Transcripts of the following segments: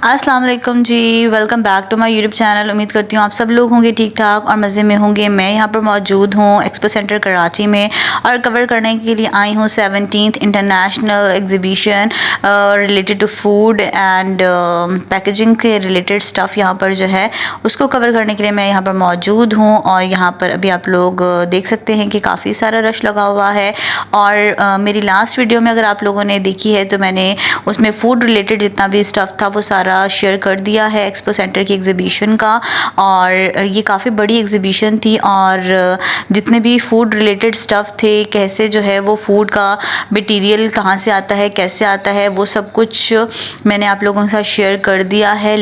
अस्सलाम वालेकुम जी, welcome back to my YouTube channel. उम्मीद करती हूँ आप सब लोग होंगे ठीक ठाक और मज़े में होंगे। मैं यहाँ पर मौजूद हूँ एक्सपो सेंटर कराची में और कवर करने के लिए आई हूँ 17th international exhibition related to food and packaging के रिलेटेड स्टफ़ यहाँ पर जो है उसको कवर करने के लिए मैं यहाँ पर मौजूद हूँ। और यहाँ पर अभी आप लोग देख सकते हैं कि काफ़ी सारा रश लगा हुआ है। और मेरी लास्ट वीडियो में अगर आप लोगों ने देखी है तो मैंने उसमें फ़ूड रिलेटेड जितना भी स्टफ़ था वो सारा शेयर कर दिया है एक्सपो सेंटर की एग्ज़िबिशन का। और ये काफ़ी बड़ी एग्ज़िबिशन थी और जितने भी फूड रिलेटेड स्टफ़ थे, कैसे जो है वो फूड का मटेरियल कहाँ से आता है, कैसे आता है, वो सब कुछ मैंने आप लोगों के साथ शेयर कर दिया है।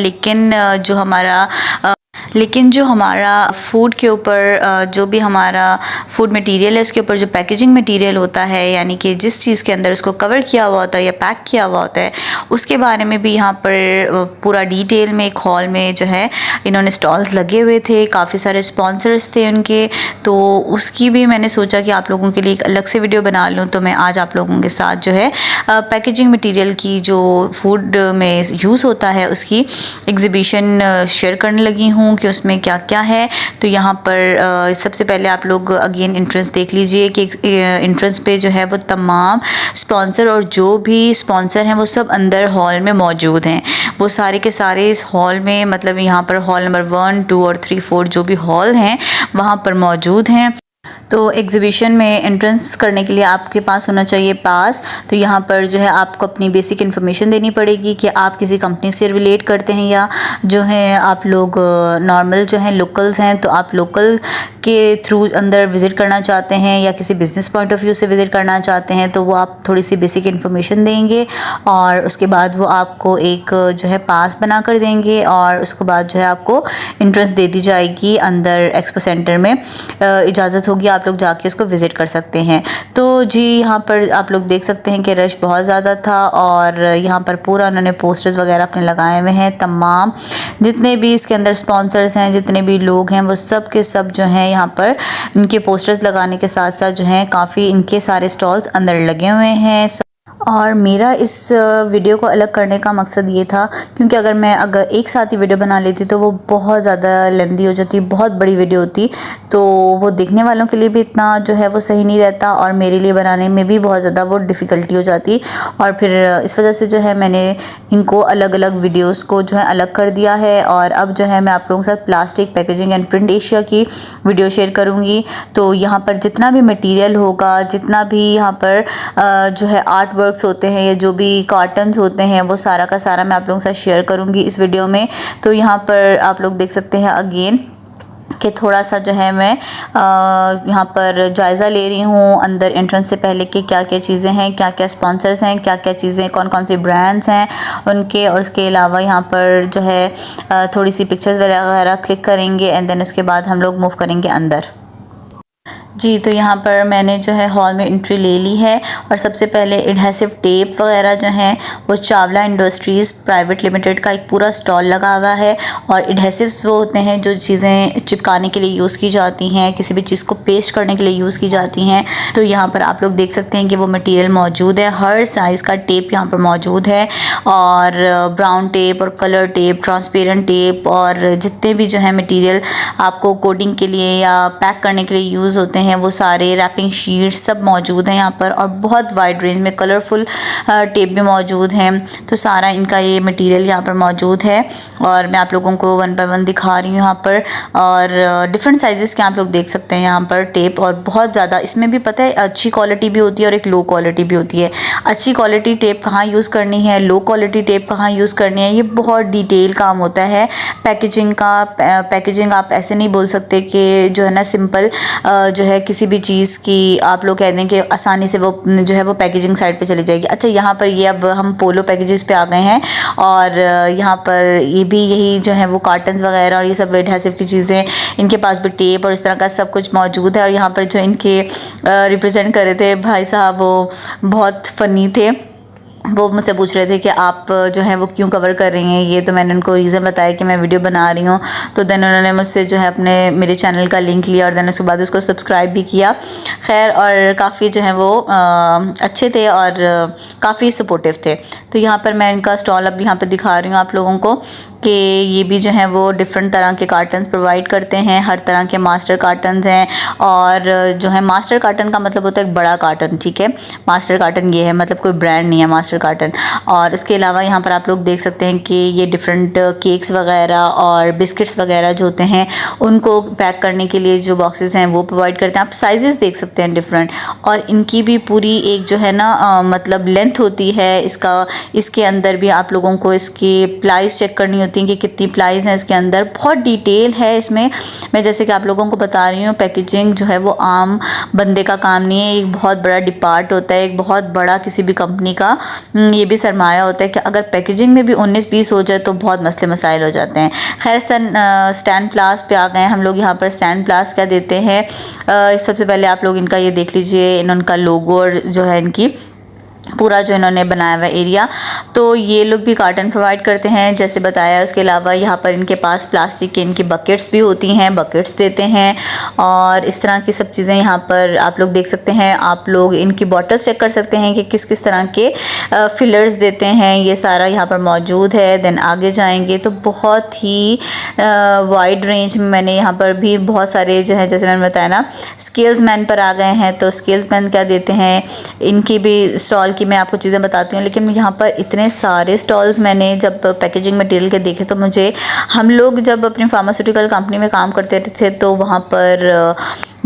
लेकिन जो हमारा फूड के ऊपर जो भी हमारा फूड मटेरियल है उसके ऊपर जो पैकेजिंग मटेरियल होता है, यानी कि जिस चीज़ के अंदर उसको कवर किया हुआ होता है या पैक किया हुआ होता है, उसके बारे में भी यहाँ पर पूरा डिटेल में एक हॉल में जो है इन्होंने स्टॉल्स लगे हुए थे। काफ़ी सारे स्पॉन्सर्स थे उनके, तो उसकी भी मैंने सोचा कि आप लोगों के लिए एक अलग से वीडियो बना लूँ। तो मैं आज आप लोगों के साथ जो है पैकेजिंग मटेरियल की जो फूड में यूज़ होता है उसकी एग्ज़िबिशन शेयर करने लगी हूँ कि उसमें क्या क्या है। तो यहाँ पर सबसे पहले आप लोग अगेन एंट्रेंस देख लीजिए कि एंट्रेंस पे जो है वो तमाम स्पॉन्सर और जो भी स्पॉन्सर हैं वो सब अंदर हॉल में मौजूद हैं। वो सारे के सारे इस हॉल में, मतलब यहाँ पर हॉल नंबर 1, 2 और 3, 4 जो भी हॉल हैं वहाँ पर मौजूद हैं। तो एग्ज़िबिशन में एंट्रेंस करने के लिए आपके पास होना चाहिए पास। तो यहाँ पर जो है आपको अपनी बेसिक इन्फॉर्मेशन देनी पड़ेगी कि आप किसी कंपनी से रिलेट करते हैं या जो है आप लोग नॉर्मल जो हैं लोकल्स हैं, तो आप लोकल के थ्रू अंदर विज़िट करना चाहते हैं या किसी बिज़नेस पॉइंट ऑफ व्यू से विज़िट करना चाहते हैं, तो वो आप थोड़ी सी बेसिक इन्फॉर्मेशन देंगे और उसके बाद वो आपको एक जो है पास बना कर देंगे और उसके बाद जो है आपको एंट्रेंस दे दी जाएगी अंदर एक्सपो सेंटर में। इजाज़त होगी, आप लोग जाके उसको विज़िट कर सकते हैं। तो जी यहाँ पर आप लोग देख सकते हैं कि रश बहुत ज़्यादा था और यहाँ पर पूरा उन्होंने पोस्टर्स वगैरह अपने लगाए हुए हैं। तमाम जितने भी इसके अंदर स्पॉन्सर्स हैं, जितने भी लोग हैं, वो सब के सब जो हैं यहाँ पर इनके पोस्टर्स लगाने के साथ साथ जो हैं काफ़ी इनके सारे स्टॉल्स अंदर लगे हुए हैं। और मेरा इस वीडियो को अलग करने का मकसद ये था क्योंकि अगर एक साथ ही वीडियो बना लेती तो वो बहुत ज़्यादा लेंदी हो जाती, बहुत बड़ी वीडियो होती, तो वो देखने वालों के लिए भी इतना जो है वो सही नहीं रहता और मेरे लिए बनाने में भी बहुत ज़्यादा वो डिफ़िकल्टी हो जाती। और फिर इस वजह से जो है मैंने इनको अलग अलग वीडियोज़ को जो है अलग कर दिया है। और अब जो है मैं आप लोगों के साथ plastic packaging and print Asia की वीडियो शेयर करूँगी। तो यहाँ पर जितना भी मटीरियल होगा, जितना भी यहाँ पर जो है आर्ट वर्क्स होते हैं या जो भी कार्टन्स होते हैं, वो सारा का सारा मैं आप लोगों के साथ शेयर करूँगी इस वीडियो में। तो यहाँ पर आप लोग देख सकते हैं अगेन कि थोड़ा सा जो है मैं यहाँ पर जायज़ा ले रही हूँ अंदर एंट्रेंस से पहले कि क्या क्या चीज़ें हैं, क्या क्या स्पॉन्सर्स हैं, क्या क्या चीज़ें, कौन कौन सी ब्रांड्स हैं उनके। और उसके अलावा यहाँ पर जो है थोड़ी सी पिक्चर्स वगैरह क्लिक करेंगे एंड देन उसके बाद हम लोग मूव करेंगे अंदर। जी, तो यहाँ पर मैंने जो है हॉल में एंट्री ले ली है और सबसे पहले एडहेसिव टेप वगैरह जो हैं वो चावला इंडस्ट्रीज़ प्राइवेट लिमिटेड का एक पूरा स्टॉल लगा हुआ है। और एडहेसिव्स वो होते हैं जो चीज़ें चिपकाने के लिए यूज़ की जाती हैं, किसी भी चीज़ को पेस्ट करने के लिए यूज़ की जाती हैं। तो यहाँ पर आप लोग देख सकते हैं कि वो मटेरियल मौजूद है, हर साइज़ का टेप यहाँ पर मौजूद है और ब्राउन टेप और कलर टेप, ट्रांसपेरेंट टेप और जितने भी जो है मटेरियल आपको कोटिंग के लिए या पैक करने के लिए यूज़ होते हैं वो सारे, रैपिंग शीट्स सब मौजूद हैं यहाँ पर। और बहुत वाइड रेंज में कलरफुल टेप भी मौजूद हैं। तो सारा इनका ये मटेरियल यहाँ पर मौजूद है और मैं आप लोगों को 1 बाय 1 दिखा रही हूँ यहाँ पर। और डिफरेंट साइजेस के आप लोग देख सकते हैं यहाँ पर टेप। और बहुत ज़्यादा इसमें भी पता है अच्छी क्वालिटी भी होती है और एक लो क्वालिटी भी होती है। अच्छी क्वालिटी टेप कहाँ यूज़ करनी है, लो क्वालिटी टेप कहाँ यूज़ करनी है, ये बहुत डिटेल काम होता है पैकेजिंग का। पैकेजिंग आप ऐसे नहीं बोल सकते कि जो है ना सिंपल जो है किसी भी चीज़ की आप लोग कह दें कि आसानी से वो जो है वो पैकेजिंग साइड पे चली जाएगी। अच्छा, यहाँ पर ये अब हम पोलो पैकेजेस पे आ गए हैं और यहाँ पर ये भी यही जो है वो कार्टन्स वगैरह और ये सब एडहेसिव की चीज़ें, इनके पास भी टेप और इस तरह का सब कुछ मौजूद है। और यहाँ पर जो इनके रिप्रेजेंट कर रहे थे भाई साहब वो बहुत फ़नी थे वो मुझसे पूछ रहे थे कि आप जो है वो क्यों कवर कर रही हैं ये, तो मैंने उनको रीज़न बताया कि मैं वीडियो बना रही हूँ। तो देन उन्होंने मुझसे जो है अपने मेरे चैनल का लिंक लिया और देन उसके बाद उसको सब्सक्राइब भी किया। खैर, और काफ़ी जो है वो अच्छे थे और काफ़ी सपोर्टिव थे। तो यहाँ पर मैं इनका स्टॉल अब यहाँ पर दिखा रही हूँ आप लोगों को कि ये भी जो है वो डिफरेंट तरह के कार्टन्स प्रोवाइड करते हैं। हर तरह के मास्टर कार्टन्स हैं, और जो है मास्टर कार्टन का मतलब होता है एक बड़ा कार्टन, ठीक है। मास्टर कार्टन ये है, मतलब कोई ब्रांड नहीं है मास्टर कार्टन। और इसके अलावा यहाँ पर आप लोग देख सकते हैं कि ये डिफरेंट केक्स वगैरह और बिस्किट्स वगैरह जो होते हैं उनको पैक करने के लिए जो बॉक्सेस हैं वो प्रोवाइड करते हैं। आप साइजेस देख सकते हैं डिफरेंट, और इनकी भी पूरी एक जो है ना मतलब लेंथ होती है इसका। इसके अंदर भी आप लोगों को इसकी प्लाइज चेक करनी होती है कि कितनी प्लाइज हैं इसके अंदर। बहुत डिटेल है इसमें। मैं जैसे कि आप लोगों को बता रही हूँ, पैकेजिंग जो है वो आम बंदे का काम नहीं है, एक बहुत बड़ा डिपार्ट होता है, एक बहुत बड़ा किसी भी कंपनी का ये भी सरमाया होता है कि अगर पैकेजिंग में भी 19-20 हो जाए तो बहुत मसले मसाइल हो जाते हैं। खैर, स्टैंड प्लास पे आ गए हम लोग। यहाँ पर स्टैंड प्लास क्या देते हैं, सबसे पहले आप लोग इनका ये देख लीजिए, इनका लोगो और जो है इनकी पूरा जो इन्होंने बनाया हुआ एरिया। तो ये लोग भी कार्टन प्रोवाइड करते हैं जैसे बताया। उसके अलावा यहाँ पर इनके पास प्लास्टिक के इनकी बकेट्स भी होती हैं, बकेट्स देते हैं, और इस तरह की सब चीज़ें यहाँ पर आप लोग देख सकते हैं। आप लोग इनकी बॉटल्स चेक कर सकते हैं कि किस किस तरह के फिलर्स देते हैं, ये सारा यहाँ पर मौजूद है। देन आगे जाएंगे तो बहुत ही वाइड रेंज में मैंने यहाँ पर भी बहुत सारे जो है, जैसे मैंने बताया ना, स्केल्स मैन पर आ गए हैं। तो स्केल्स मैन क्या देते हैं, इनकी भी स्टॉल की मैं आपको चीज़ें बताती हूँ। लेकिन यहाँ पर इतने सारे स्टॉल्स मैंने जब पैकेजिंग मटेरियल के देखे तो मुझे, हम लोग जब अपनी फार्मास्यूटिकल कंपनी में काम करते थे तो वहाँ पर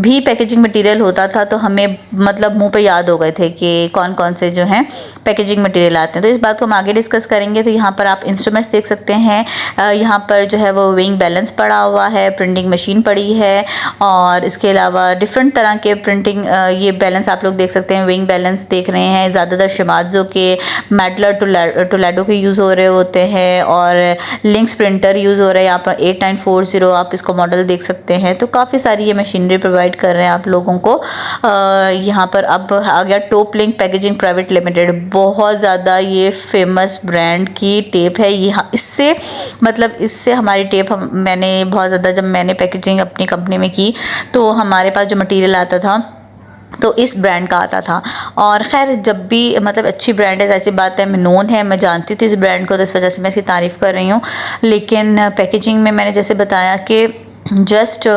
भी पैकेजिंग मटेरियल होता था, तो हमें मतलब मुंह पे याद हो गए थे कि कौन कौन से जो हैं पैकेजिंग मटेरियल आते हैं। तो इस बात को हम आगे डिस्कस करेंगे। तो यहाँ पर आप इंस्ट्रूमेंट्स देख सकते हैं। यहाँ पर जो है वो वेइंग बैलेंस पड़ा हुआ है, प्रिंटिंग मशीन पड़ी है, और इसके अलावा डिफरेंट तरह के प्रिंटिंग ये बैलेंस आप लोग देख सकते हैं। वेइंग बैलेंस देख रहे हैं, ज़्यादातर शिमाज़ो के, मैडलर टोलेडो के यूज़ हो रहे होते हैं, और लिंक्स प्रिंटर यूज़ हो रहा है। यहाँ पर 8940 आप इसको मॉडल देख सकते हैं। तो काफ़ी सारी ये मशीनरी प्रोवाइड कर रहे हैं आप लोगों को। यहाँ पर अब आ गया top link packaging private limited. बहुत ज़्यादा ये फेमस ब्रांड की टेप है। ये इससे मतलब इससे हमारी टेप मैंने बहुत ज़्यादा, जब मैंने पैकेजिंग अपनी कंपनी में की तो हमारे पास जो मटेरियल आता था तो इस ब्रांड का आता था। और खैर, जब भी मतलब अच्छी ब्रांड है, ऐसी बात है, मैं नोन है, मैं जानती थी इस ब्रांड को, तो इस वजह से मैं इसकी तारीफ़ कर रही हूँ। लेकिन पैकेजिंग में मैंने जैसे बताया कि जस्ट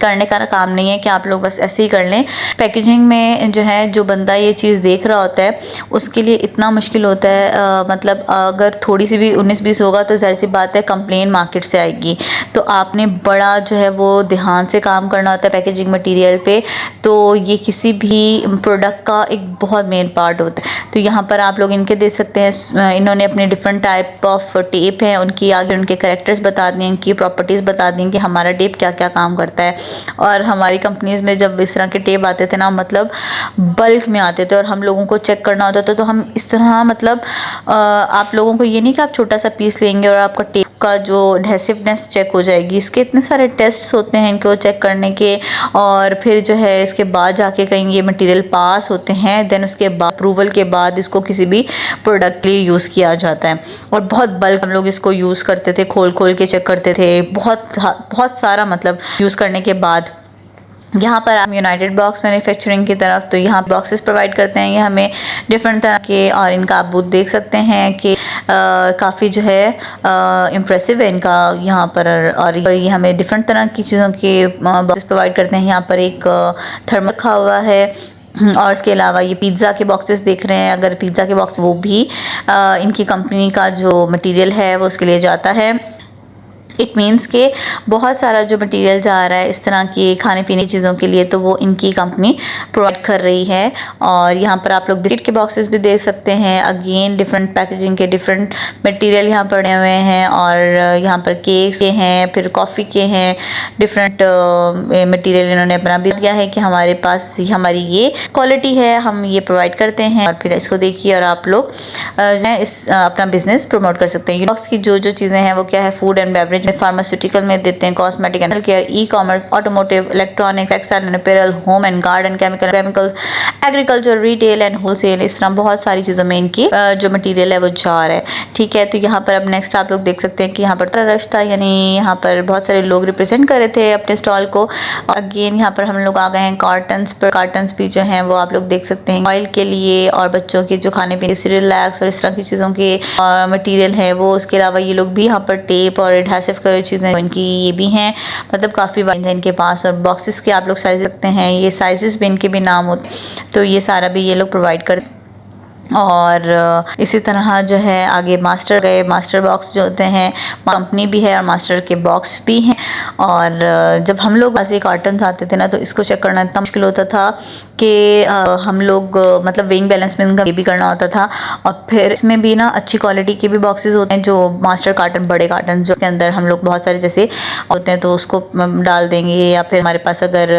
करने का काम नहीं है कि आप लोग बस ऐसे ही कर लें। पैकेजिंग में जो है, जो बंदा ये चीज़ देख रहा होता है उसके लिए इतना मुश्किल होता है। मतलब अगर थोड़ी सी भी 19-20 होगा तो ज़ाहिर सी बात है कंप्लेन मार्केट से आएगी। तो आपने बड़ा जो है वो ध्यान से काम करना होता है पैकेजिंग मटेरियल पे। तो ये किसी भी प्रोडक्ट का एक बहुत मेन पार्ट होता है। तो यहाँ पर आप लोग इनके देख सकते हैं, इन्होंने अपने डिफरेंट टाइप ऑफ टेप हैं, उनकी आगे उनके कैरेक्टर्स बता दिए, इनकी प्रॉपर्टीज़ बता दी कि हमारा टेप क्या क्या काम करता है। और हमारी कंपनीज़ में जब इस तरह के टेप आते थे ना, मतलब बल्क में आते थे और हम लोगों को चेक करना होता था, तो हम इस तरह मतलब आप लोगों को ये नहीं कि आप छोटा सा पीस लेंगे और आपका टेप का जो एडहेसिवनेस चेक हो जाएगी। इसके इतने सारे टेस्ट्स होते हैं इनको चेक करने के, और फिर जो है इसके बाद जाके कहीं ये मटेरियल पास होते हैं। देन उसके बाद अप्रूवल के बाद इसको किसी भी प्रोडक्ट के लिए यूज़ किया जाता है। और बहुत बल्क हम लोग इसको यूज़ करते थे, खोल खोल के चेक करते थे, बहुत सारा मतलब यूज़ करने के बाद। यहाँ पर आप यूनाइटेड बॉक्स मैन्युफैक्चरिंग की तरफ, तो यहाँ बॉक्सेस प्रोवाइड करते हैं ये हमें डिफरेंट तरह के, और इनका आप बूथ देख सकते हैं कि काफ़ी जो है इम्प्रेसिव है इनका यहाँ पर। और ये हमें डिफरेंट तरह की चीज़ों के बॉक्सेस प्रोवाइड करते हैं। यहाँ पर एक थर्मल रखा हुआ है, और इसके अलावा ये पिज़्ज़ा के बॉक्सेस देख रहे हैं। अगर पिज़्ज़ा के बॉक्स, वो भी इनकी कंपनी का जो मटेरियल है वो उसके लिए जाता है। इट मीन्स के बहुत सारा जो मटेरियल जा रहा है इस तरह की खाने पीने की चीज़ों के लिए, तो वो इनकी कंपनी प्रोवाइड कर रही है। और यहाँ पर आप लोग बिस्किट के बॉक्सेस भी देख सकते हैं। अगेन डिफरेंट पैकेजिंग के डिफरेंट मटेरियल यहाँ पड़े हुए हैं, और यहाँ पर केक्स के हैं, फिर कॉफ़ी के हैं, डिफरेंट मटेरियल इन्होंने अपना भी दिया है कि हमारे पास हमारी ये क्वालिटी है, हम ये प्रोवाइड करते हैं। और फिर इसको देखिए और आप लोग इस अपना बिजनेस प्रमोट कर सकते हैं। बॉक्स की जो जो चीज़ें हैं वो क्या है, फूड एंड बेवरेज जो फार्मास्यूटिकल में देते हैं, cosmetic and care, e commerce, automotive, electronics, textile and apparel, home and garden, chemicals, agriculture, retail and wholesale, इस तरह बहुत सारी चीज़ों में इनकी जो मटेरियल है वो जा रहा है। ठीक है, तो यहाँ पर अब नेक्स्ट आप लोग देख सकते हैं कि यहाँ पर रश था, यानी यहाँ पर बहुत सारे लोग रिप्रेजेंट कर रहे थे अपने स्टॉल को। अगेन यहाँ पर हम लोग आ गए हैं कार्टन्स पर। कार्टन्स भी जो हैं वो आप लोग देख सकते हैं ऑयल के लिए और बच्चों के जो खाने पीने रिलैक्स और इस तरह की चीज़ों के मटेरियल है वो। उसके अलावा ये लोग भी यहाँ पर टेप और एडहेसिव का चीज़ें इनकी ये भी हैं, मतलब काफ़ी वाइज है इनके पास। और बॉक्सेस के आप लोग साइज सकते हैं, ये साइजेस भी इनके भी नाम होते, तो ये सारा भी ये लोग प्रोवाइड करते हैं। और इसी तरह जो है आगे मास्टर बॉक्स जो होते हैं, कंपनी भी है और मास्टर के बॉक्स भी हैं। और जब हम लोग ऐसे कार्टन आते थे ना तो इसको चेक करना इतना मुश्किल होता था कि हम लोग मतलब वेइंग बैलेंस में इनका ये भी करना होता था। और फिर इसमें भी ना अच्छी क्वालिटी के भी बॉक्सेस होते हैं, जो मास्टर कार्टन, बड़े कार्टन जो के अंदर हम लोग बहुत सारे जैसे होते हैं तो उसको डाल देंगे। या फिर हमारे पास अगर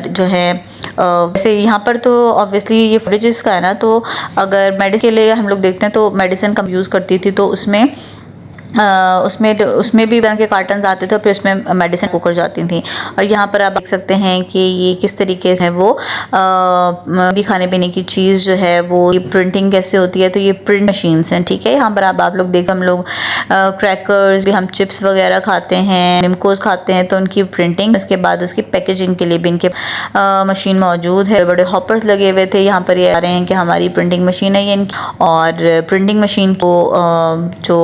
जो है वैसे यहाँ पर तो ऑब्वियसली ये फ्रिजेस का है ना, तो अगर मेडिसिन के लिए हम लोग देखते हैं तो मेडिसिन कम यूज़ करती थी, तो उसमें भी तरह के कार्टन्स आते थे और फिर उसमें मेडिसिन कुकर जाती थी। और यहाँ पर आप देख सकते हैं कि ये किस तरीके से वो भी खाने पीने की चीज़ जो है वो ये प्रिंटिंग कैसे होती है, तो ये प्रिंट मशीन्स हैं। ठीक है, यहाँ पर आप लोग देख, हम लोग क्रैकर्स भी, हम चिप्स वगैरह खाते हैं, निमकोस खाते हैं, तो उनकी प्रिंटिंग, उसके बाद उसकी पैकेजिंग के लिए भी इनके मशीन मौजूद है। बड़े हॉपर्स लगे हुए थे यहाँ पर, ये आ रहे हैं कि हमारी प्रिंटिंग मशीन है ये इनकी। और प्रिंटिंग मशीन को जो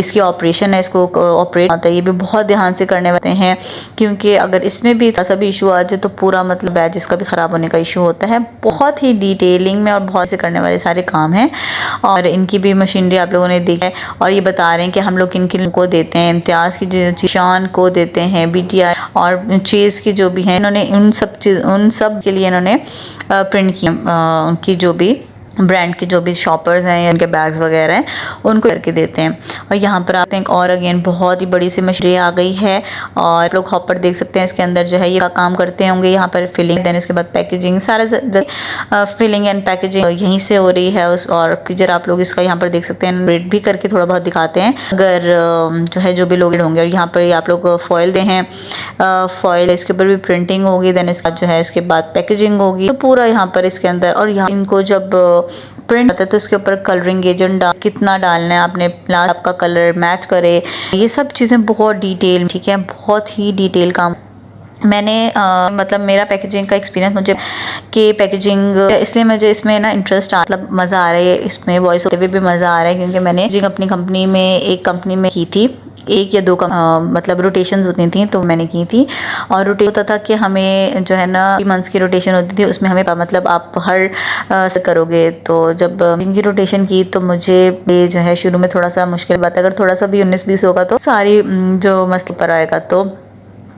इसकी ऑपरेशन है, इसको ऑपरेट होता है, ये भी बहुत ध्यान से करने वाले हैं, क्योंकि अगर इसमें भी थोड़ा सा भी इशू आ जाए तो पूरा मतलब बैच इसका भी ख़राब होने का इशू होता है। बहुत ही डिटेलिंग में और बहुत से करने वाले सारे काम हैं। और इनकी भी मशीनरी आप लोगों ने देखा है। और ये बता रहे हैं कि हम लोग किन किन को देते हैं, इम्तियाज़ की निशान को देते हैं, BTI और चीज़ की जो भी हैं, इन्होंने उन सब के लिए इन्होंने प्रिंट किया। उनकी जो भी ब्रांड के जो भी शॉपर्स हैं या उनके बैग्स वगैरह हैं उनको करके देते हैं। और यहाँ पर आते हैं और अगेन बहुत ही बड़ी सी मशीनरी आ गई है। और लोग हॉपर देख सकते हैं, इसके अंदर जो है ये काम करते होंगे। यहाँ पर फिलिंग, देन इसके बाद पैकेजिंग, सारा फिलिंग एंड पैकेजिंग यहीं से हो रही है। और जरा आप लोग इसका यहाँ पर देख सकते हैं, रेट भी करके थोड़ा बहुत दिखाते हैं अगर जो है जो भी लोग होंगे। और यहाँ पर आप लोग फॉइल दे हैं, फॉइल, इसके ऊपर भी प्रिंटिंग होगी, देन इसका जो है इसके बाद पैकेजिंग होगी, तो पूरा यहाँ पर इसके अंदर। और यहाँ इनको जब प्रिंट आता है तो उसके ऊपर कलरिंग एजेंट कितना डालना है आपने, आपका कलर मैच करे, ये सब चीज़ें बहुत डिटेल, ठीक है, बहुत ही डिटेल काम। मैंने मतलब मेरा पैकेजिंग का एक्सपीरियंस मुझे कि पैकेजिंग इसलिए मुझे इसमें ना इंटरेस्ट मतलब मज़ा आ रहा है, इसमें वॉइस होते हुए भी मज़ा आ रहा है, क्योंकि मैंने अपनी कंपनी में एक कंपनी में की थी, 1 या 2 मतलब रोटेशंस होती थी, तो मैंने की थी। और रोटेट होता था कि हमें जो है ना 3 मंथ्स की रोटेशन होती थी, उसमें हमें मतलब आप हर करोगे। तो जब इनकी रोटेशन की तो मुझे ये जो है शुरू में थोड़ा सा मुश्किल बात है, अगर थोड़ा सा भी 19-20 होगा तो सारी जो मसले पर आएगा। तो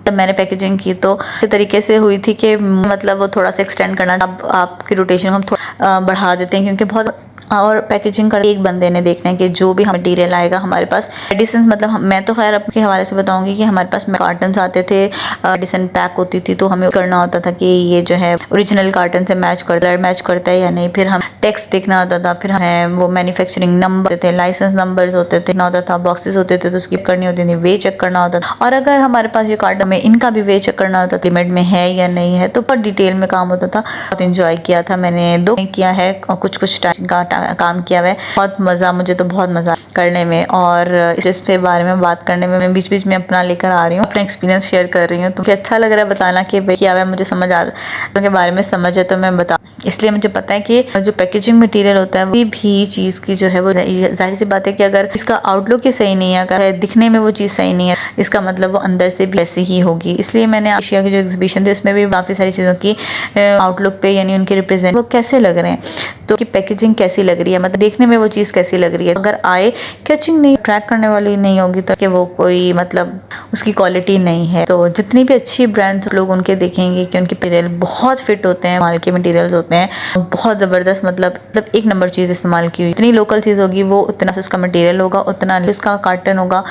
तब मैंने पैकेजिंग की तो इस तरीके से हुई थी कि मतलब वो थोड़ा सा एक्सटेंड करना, अब आपकी रोटेशन हम थोड़ा बढ़ा देते हैं, क्योंकि बहुत और पैकेजिंग कर एक बंदे ने देखना है कि जो भी मटीरियल आएगा हमारे पास मेडिसिन, मतलब मैं तो खैर आपके हवाले से बताऊंगी कि हमारे पास कार्टन्स आते थे, मेडिसिन पैक होती थी, तो हमें करना होता था कि ये जो है ओरिजिनल कार्टन से मैच करता है या नहीं। फिर हम टेक्स्ट देखना होता था, फिर हमें वो मैन्युफैक्चरिंग नंबर थे, लाइसेंस नंबर्स होते थे ना, होता था बॉक्सेस होते थे तो स्किप करनी होती थी, वे चेक करना होता था। और अगर हमारे पास ये कार्टन में इनका भी वे चेक करना होता था लिमिट में है या नहीं है, तो बहुत डिटेल में काम होता था। बहुत इंजॉय किया था मैंने, 2 किया है और कुछ टाइम का काम किया हुआ है, बहुत मज़ा, मुझे तो बहुत मज़ा करने में। और इसके बारे में बात करने में मैं बीच बीच में अपना लेकर आ रही हूँ, अपना एक्सपीरियंस शेयर कर रही हूँ। तो मुझे अच्छा लग रहा है बताना कि भाई क्या है, मुझे समझ आ उनके बारे में समझ है तो मैं बता, इसलिए मुझे पता है कि जो पैकेजिंग मटेरियल होता है वो भी चीज़ की जो है वो जाहिर सी बात है कि अगर इसका आउटलुक ही सही नहीं है, अगर दिखने में वो चीज़ सही नहीं है, इसका मतलब वो अंदर से भी ऐसी ही होगी। इसलिए मैंने एशिया की जो एग्जीबिशन थी उसमें भी काफ़ी सारी चीज़ों की आउटलुक पे यानी उनके रिप्रेजेंट वो कैसे लग रहे हैं, तो कि पैकेजिंग कैसी लग रही है, मतलब देखने में वो चीज़ कैसी लग रही है। अगर आए कैचिंग नहीं, ट्रैक करने वाली नहीं होगी तो कि वो कोई मतलब उसकी क्वालिटी नहीं है। तो जितनी भी अच्छी ब्रांड्स लोग उनके देखेंगे कि उनके मटेरियल बहुत फिट होते हैं, माल के मटेरियल्स होते हैं बहुत ज़बरदस्त, मतलब एक नंबर चीज़ इस्तेमाल की हुई। इतनी लोकल चीज़ होगी वो उतना उसका मटेरियल होगा, उतना उसका कार्टन होगा,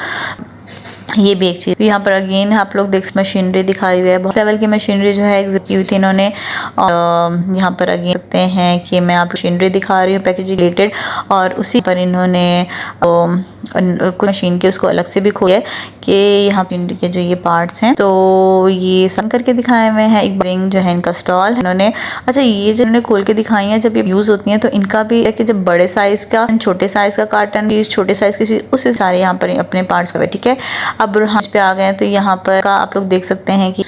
ये भी एक चीज़। यहाँ पर अगेन आप लोग देख मशीनरी दिखाई हुई है, बहुत लेवल की मशीनरी जो है एग्जिबिट की हुई थी इन्होंने। और यहाँ पर अगेन सकते हैं कि मैं आप मशीनरी दिखा रही हूँ पैकेजिंग रिलेटेड, और उसी पर इन्होंने कुछ मशीन के उसको अलग से भी खोया है कि यहाँ मशीनरी के जो ये पार्ट्स हैं तो ये सन करके दिखाए हुए हैं। एक रिंग जो है इनका स्टॉल है इन्होंने। अच्छा, ये जो इन्होंने खोल के दिखाई है जब ये यूज़ होती हैं तो इनका भी है कि जब बड़े साइज़ का छोटे साइज़ का कार्टन चीज़, छोटे साइज़ की चीज़, उससे सारे यहाँ पर अपने पार्ट्स का, ठीक है। अब बुरहान पे आ गए हैं तो यहाँ पर का आप लोग देख सकते हैं कि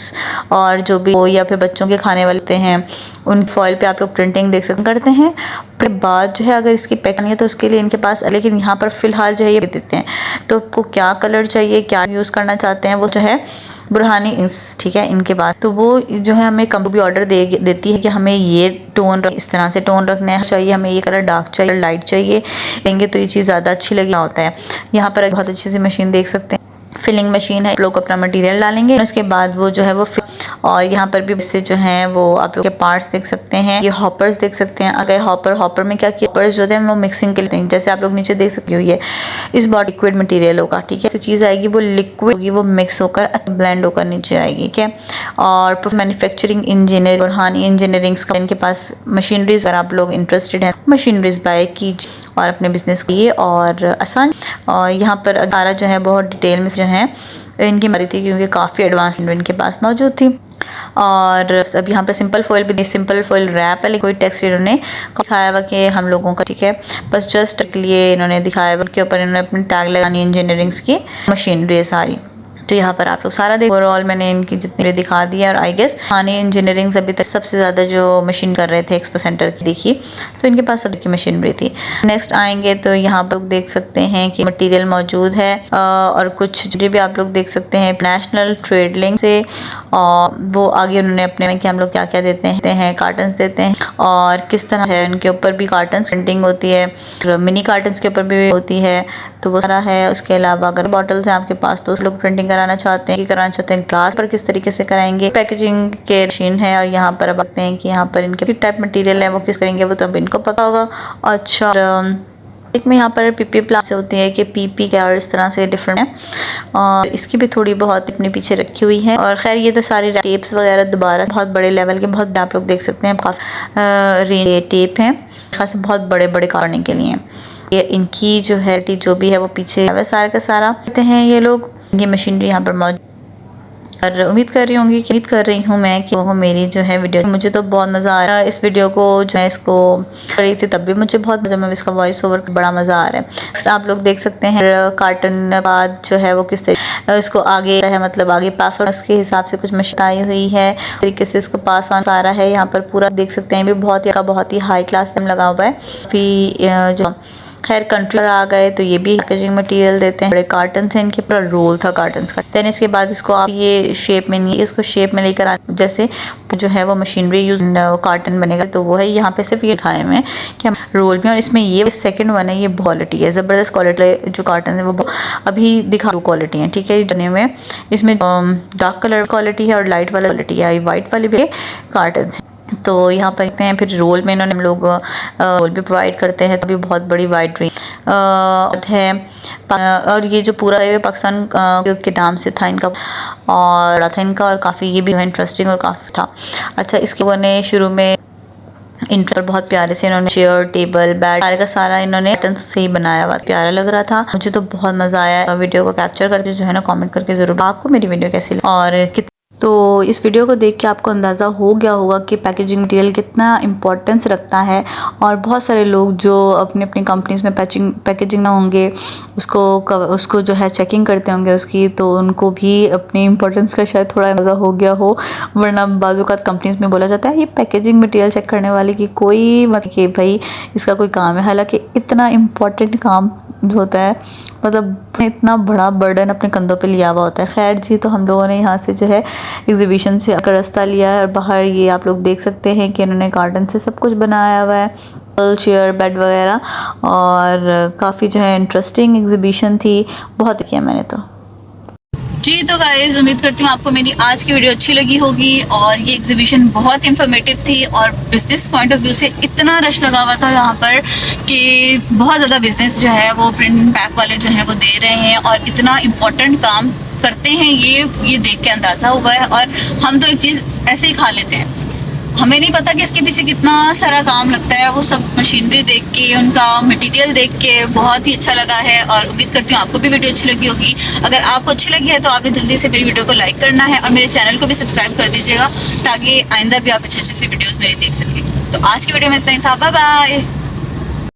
और जो भी हो या फिर बच्चों के खाने वाले होते हैं उन फॉइल पे आप लोग प्रिंटिंग देख सकते करते हैं। फिर बाद जो है अगर इसकी पैकिंग है तो उसके लिए इनके पास, लेकिन यहाँ पर फिलहाल जो है ये देते हैं। तो आपको क्या कलर चाहिए, क्या यूज़ करना चाहते हैं, वो जो है बुरहानी इंस, ठीक है, इनके बाद तो वो जो है हमें कभी भी ऑर्डर देती है कि हमें ये टोन इस तरह से टोन रखने चाहिए, हमें ये कलर डार्क चाहिए, लाइट चाहिए, देंगे तो ये चीज़ ज़्यादा अच्छी लगी होता है। यहाँ पर बहुत अच्छी सी मशीन देख सकते हैं, फिलिंग मशीन है। आप लोग अपना मटेरियल डालेंगे उसके बाद वो जो है वो और यहाँ पर भी इससे जो है वो आप लोग के पार्ट्स देख सकते हैं। ये हॉपर्स देख सकते हैं। अगर हॉपर में क्या किया, हॉपर्स जो है वो मिक्सिंग के लिए, जैसे आप लोग नीचे देख सकते हो ये इस बार लिक्विड मटेरियल होगा, ठीक है। ऐसी चीज़ आएगी वो लिक्विड होगी, वो मिक्स होकर ब्लेंड होकर नीचे आएगी, ठीक है। और मैन्युफैक्चरिंग इंजीनियर बुरहानी इंजीनियरिंग का इनके पास मशीनरीज, अगर आप लोग इंटरेस्टेड हैं मशीनरीज बाय कीजिए और अपने बिजनेस के लिए और आसान। और यहाँ पर अदारा जो है बहुत डिटेल में जो है इनकी मरी थी क्योंकि काफ़ी एडवांस इनके पास मौजूद थी। और अब यहाँ पर सिंपल फॉइल भी, सिंपल फॉइल रैप है, कोई टेक्स्ट इन्होंने दिखाया हुआ कि हम लोगों का, ठीक है, बस जस्ट के लिए इन्होंने दिखाया हुआ, उनके ऊपर इन्होंने अपनी टैग लगानी इंजीनियरिंग्स की मशीनरी है सारी। तो यहाँ पर आप लोग सारा देख, ओवरऑल मैंने इनकी जितनी दिखा दिया। और आई गेस खाने इंजीनियरिंग अभी तक सबसे ज़्यादा जो मशीन कर रहे थे एक्सपो सेंटर की देखी, तो इनके पास सबकी मशीनरी थी। नेक्स्ट आएंगे तो यहाँ पर देख सकते हैं कि मटेरियल मौजूद है और कुछ भी आप लोग देख सकते हैं नेशनल ट्रेड लिंक से। और वो आगे उन्होंने अपने कि हम लोग क्या क्या देते हैं, कार्टन्स देते हैं और किस तरह है, उनके ऊपर भी कार्टन्स प्रिंटिंग होती है, मिनी कार्टन्स के ऊपर भी होती है, तो वो सारा है। उसके अलावा अगर बॉटल्स हैं आपके पास तो उस लोग प्रिंटिंग कराना चाहते हैं ग्लास पर किस तरीके से कराएंगे, पैकेजिंग के मशीन है। और यहाँ पर अब देखते हैं कि यहाँ पर इनके टाइप मटेरियल है वो किस करेंगे, वो तो अब इनको पता होगा। अच्छा, एक में यहाँ पर पीपी प्लास से होती है कि पीपी क्या और इस तरह से डिफरेंट है, और इसकी भी थोड़ी बहुत अपने पीछे रखी हुई है। और खैर ये तो सारी टेप्स वगैरह दोबारा बहुत बड़े लेवल के, बहुत आप लोग देख सकते हैं काफ़ी टेप हैं, खास बहुत बड़े बड़े करने के लिए। ये इनकी जो है जो भी है वो पीछे सारा का सारा कहते हैं ये लोग, ये मशीनरी यहाँ पर मौजूद। और उम्मीद कर रही हूँ मैं कि वो मेरी जो है वीडियो, मुझे तो बहुत मज़ा आ रहा है इस वीडियो को, जो है इसको कर रही थी तब भी मुझे बहुत मज़ा, मैं इसका वॉइस ओवर बड़ा मज़ा आ रहा है। आप लोग देख सकते हैं कार्टन बाद जो है वो किस तरीके इसको आगे है, मतलब आगे पास ऑन उसके हिसाब से कुछ मशीन आई हुई है, तरीके से इसको पास ऑन आ रहा है। यहाँ पर पूरा देख सकते हैं भी बहुत ही हाई क्लास में लगा हुआ है। फिर जो खैर कंट्री आ गए तो ये भी पैकेजिंग मटेरियल देते हैं, बड़े कार्टन थे, इनके पूरा रोल था कार्टन का। देन इसके बाद इसको आप ये शेप में नहीं, इसको शेप में लेकर आ, जैसे जो है वो मशीनरी यूज कार्टन बनेगा, तो वो है यहाँ पे सिर्फ ये दिखाए हुए हैं कि हम रोल में। और इसमें ये सेकंड वन है, ये क्वालिटी है, ज़बरदस्त क्वालिटी जो कार्टन है वो अभी दिखा क्वालिटी है, ठीक है। बने हुए इसमें डार्क कलर क्वालिटी है और लाइट वाला क्वालिटी है, वाइट वाली भी कार्टन है। तो यहाँ पर देखते हैं फिर रोल में इन्होंने हम लोग रोल भी प्रोवाइड करते हैं, तो भी बहुत बड़ी वाइड रेंज है। और ये जो पूरा है पाकिस्तान के नाम से था इनका, और था इनका, और काफ़ी ये भी इंटरेस्टिंग और काफ़ी था अच्छा। इसके बने शुरू में इंटर बहुत प्यारे से इन्होंने चेयर टेबल बेड सारे का सारा इन्होंने पैटर्न से ही बनाया हुआ, प्यारा लग रहा था, मुझे तो बहुत मज़ा आया। वीडियो को कैप्चर करके जो है ना कमेंट करके ज़रूर आपको मेरी वीडियो कैसी लगी। और तो इस वीडियो को देख के आपको अंदाज़ा हो गया होगा कि पैकेजिंग मटेरियल कितना इम्पोर्टेंस रखता है। और बहुत सारे लोग जो अपनी अपनी कंपनीज़ में पैकेजिंग ना होंगे उसको जो है चेकिंग करते होंगे उसकी, तो उनको भी अपनी इम्पोर्टेंस का शायद थोड़ा अंदाज़ा हो गया हो। वरना बाज़-औक़ात कंपनीज़ में बोला जाता है ये पैकेजिंग मटेरियल चेक करने वाले की कोई मतलब कि भाई इसका कोई काम है, हालांकि इतना इम्पोर्टेंट काम होता है, मतलब इतना बड़ा बर्डन अपने कंधों पे लिया हुआ होता है। खैर जी, तो हम लोगों ने यहाँ से जो है एग्जीबिशन से आकर रास्ता लिया है, और बाहर ये आप लोग देख सकते हैं कि इन्होंने गार्डन से सब कुछ बनाया हुआ है, चेयर बेड वगैरह, और काफ़ी जो है इंटरेस्टिंग एग्जीबिशन थी, बहुत किया मैंने तो जी। तो गाइस उम्मीद करती हूँ आपको मेरी आज की वीडियो अच्छी लगी होगी, और ये एग्जीबिशन बहुत इंफॉर्मेटिव थी, और बिजनेस पॉइंट ऑफ व्यू से इतना रश लगा हुआ था यहाँ पर कि बहुत ज़्यादा बिजनेस जो है वो प्रिंट पैक वाले जो हैं वो दे रहे हैं, और इतना इम्पोर्टेंट काम करते हैं ये देख के अंदाज़ा हुआ है। और हम तो एक चीज़ ऐसे ही खा लेते हैं, हमें नहीं पता कि इसके पीछे कितना सारा काम लगता है। वो सब मशीनरी देख के, उनका मटेरियल देख के बहुत ही अच्छा लगा है और उम्मीद करती हूँ आपको भी वीडियो अच्छी लगी होगी। अगर आपको अच्छी लगी है तो आपने जल्दी से मेरी वीडियो को लाइक करना है और मेरे चैनल को भी सब्सक्राइब कर दीजिएगा ताकि आइंदा भी आप अच्छी अच्छी वीडियोज़ मेरी देख सकें। तो आज की वीडियो में इतना ही था, बाय बाय।